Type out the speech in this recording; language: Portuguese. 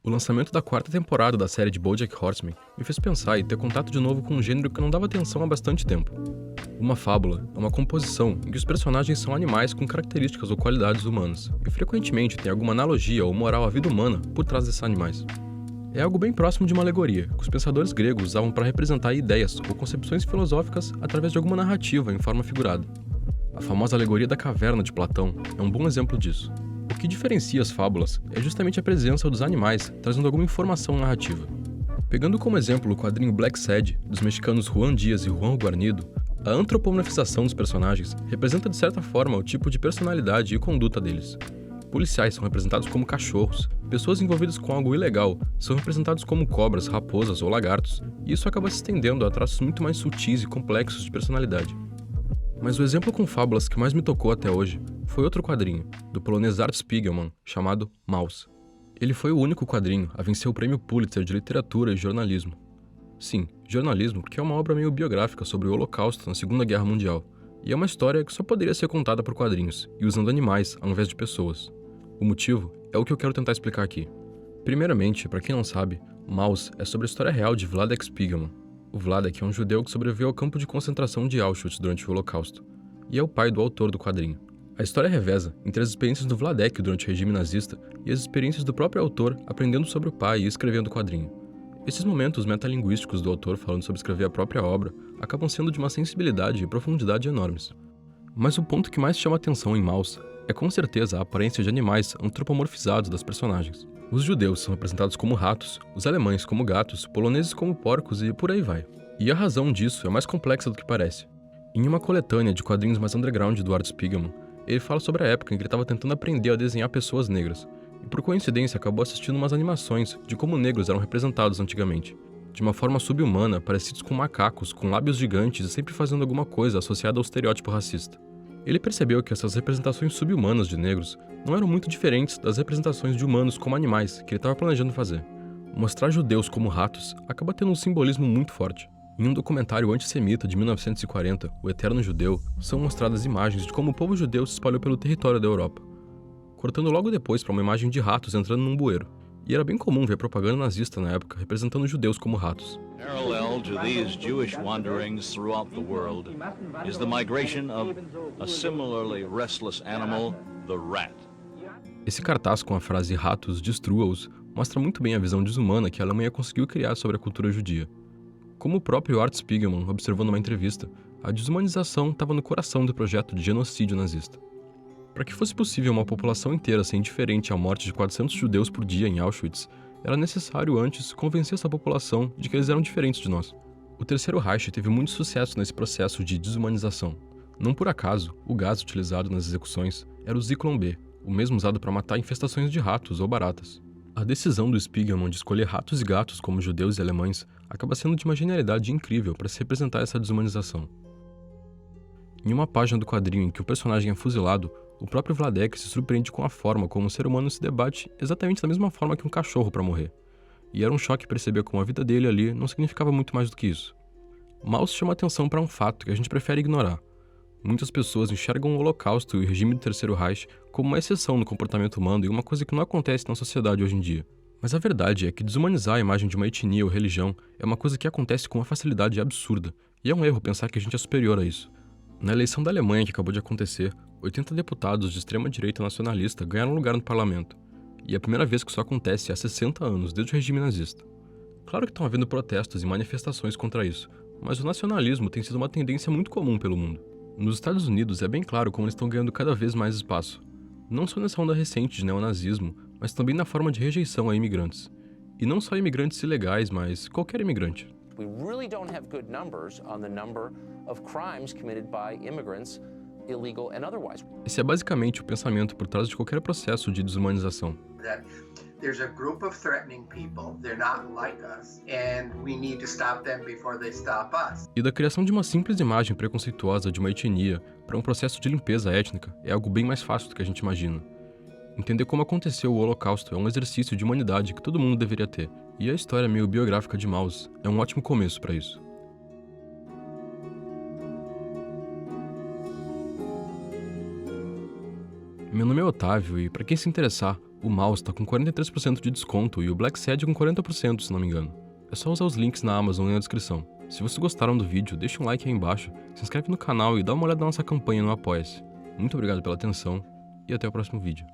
O lançamento da quarta temporada da série de BoJack Horseman me fez pensar e ter contato de novo com um gênero que eu não dava atenção há bastante tempo. Uma fábula é uma composição em que os personagens são animais com características ou qualidades humanas, e frequentemente tem alguma analogia ou moral à vida humana por trás desses animais. É algo bem próximo de uma alegoria, que os pensadores gregos usavam para representar ideias ou concepções filosóficas através de alguma narrativa em forma figurada. A famosa alegoria da caverna de Platão é um bom exemplo disso. O que diferencia as fábulas é justamente a presença dos animais trazendo alguma informação narrativa. Pegando como exemplo o quadrinho Black Sad, dos mexicanos Juan Diaz e Juan Guarnido, a antropomorfização dos personagens representa de certa forma o tipo de personalidade e conduta deles. Policiais são representados como cachorros, pessoas envolvidas com algo ilegal são representados como cobras, raposas ou lagartos, e isso acaba se estendendo a traços muito mais sutis e complexos de personalidade. Mas o exemplo com fábulas que mais me tocou até hoje foi outro quadrinho, do polonês Art Spiegelman, chamado Maus. Ele foi o único quadrinho a vencer o prêmio Pulitzer de Literatura e Jornalismo. Sim, jornalismo porque é uma obra meio biográfica sobre o Holocausto na Segunda Guerra Mundial, e é uma história que só poderia ser contada por quadrinhos, e usando animais ao invés de pessoas. O motivo é o que eu quero tentar explicar aqui. Primeiramente, para quem não sabe, Maus é sobre a história real de Wladek Spiegelman. O Wladek é um judeu que sobreviveu ao campo de concentração de Auschwitz durante o Holocausto, e é o pai do autor do quadrinho. A história reveza entre as experiências do Wladek durante o regime nazista e as experiências do próprio autor aprendendo sobre o pai e escrevendo o quadrinho. Esses momentos metalinguísticos do autor falando sobre escrever a própria obra acabam sendo de uma sensibilidade e profundidade enormes. Mas o ponto que mais chama atenção em Maus é com certeza a aparência de animais antropomorfizados das personagens. Os judeus são representados como ratos, os alemães como gatos, poloneses como porcos e por aí vai. E a razão disso é mais complexa do que parece. Em uma coletânea de quadrinhos mais underground do Art Spiegelman, ele fala sobre a época em que ele estava tentando aprender a desenhar pessoas negras, e por coincidência acabou assistindo umas animações de como negros eram representados antigamente. De uma forma subhumana, parecidos com macacos, com lábios gigantes e sempre fazendo alguma coisa associada ao estereótipo racista. Ele percebeu que essas representações subhumanas de negros não eram muito diferentes das representações de humanos como animais que ele estava planejando fazer. Mostrar judeus como ratos acaba tendo um simbolismo muito forte. Em um documentário antissemita de 1940, O Eterno Judeu, são mostradas imagens de como o povo judeu se espalhou pelo território da Europa, cortando logo depois para uma imagem de ratos entrando num bueiro. E era bem comum ver propaganda nazista na época representando judeus como ratos. Parallel to these Jewish wanderings throughout the world is the migration of a similarly restless animal, the rat. Esse cartaz com a frase "ratos, destrua-os" mostra muito bem a visão desumana que a Alemanha conseguiu criar sobre a cultura judia. Como o próprio Art Spiegelman observou numa entrevista, a desumanização estava no coração do projeto de genocídio nazista. Para que fosse possível uma população inteira ser indiferente à morte de 400 judeus por dia em Auschwitz, era necessário antes convencer essa população de que eles eram diferentes de nós. O Terceiro Reich teve muito sucesso nesse processo de desumanização. Não por acaso, o gás utilizado nas execuções era o Zyklon B, o mesmo usado para matar infestações de ratos ou baratas. A decisão do Spiegelman de escolher ratos e gatos como judeus e alemães acaba sendo de uma genialidade incrível para se representar essa desumanização. Em uma página do quadrinho em que o personagem é fuzilado, o próprio Wladek se surpreende com a forma como o ser humano se debate exatamente da mesma forma que um cachorro para morrer. E era um choque perceber como a vida dele ali não significava muito mais do que isso. Maus chama atenção para um fato que a gente prefere ignorar. Muitas pessoas enxergam o Holocausto e o regime do Terceiro Reich como uma exceção no comportamento humano e uma coisa que não acontece na sociedade hoje em dia. Mas a verdade é que desumanizar a imagem de uma etnia ou religião é uma coisa que acontece com uma facilidade absurda, e é um erro pensar que a gente é superior a isso. Na eleição da Alemanha que acabou de acontecer, 80 deputados de extrema-direita nacionalista ganharam lugar no parlamento, e é a primeira vez que isso acontece há 60 anos, desde o regime nazista. Claro que estão havendo protestos e manifestações contra isso, mas o nacionalismo tem sido uma tendência muito comum pelo mundo. Nos Estados Unidos é bem claro como eles estão ganhando cada vez mais espaço, não só nessa onda recente de neonazismo, mas também na forma de rejeição a imigrantes. E não só imigrantes ilegais, mas qualquer imigrante. We really don't have good numbers on the number of crimes committed by immigrants, illegal and otherwise. Esse é basicamente o pensamento por trás de qualquer processo de desumanização. There's a group of threatening people, they're not like us, and we need to stop them before they stop us. E da criação de uma simples imagem preconceituosa de uma etnia para um processo de limpeza étnica é algo bem mais fácil do que a gente imagina. Entender como aconteceu o Holocausto é um exercício de humanidade que todo mundo deveria ter, e a história meio biográfica de Maus é um ótimo começo para isso. Meu nome é Otávio e, para quem se interessar, O mouse tá com 43% de desconto e o Black Sad com 40%, se não me engano. É só usar os links na Amazon e na descrição. Se vocês gostaram do vídeo, deixa um like aí embaixo, se inscreve no canal e dá uma olhada na nossa campanha no Apoia-se. Muito obrigado pela atenção e até o próximo vídeo.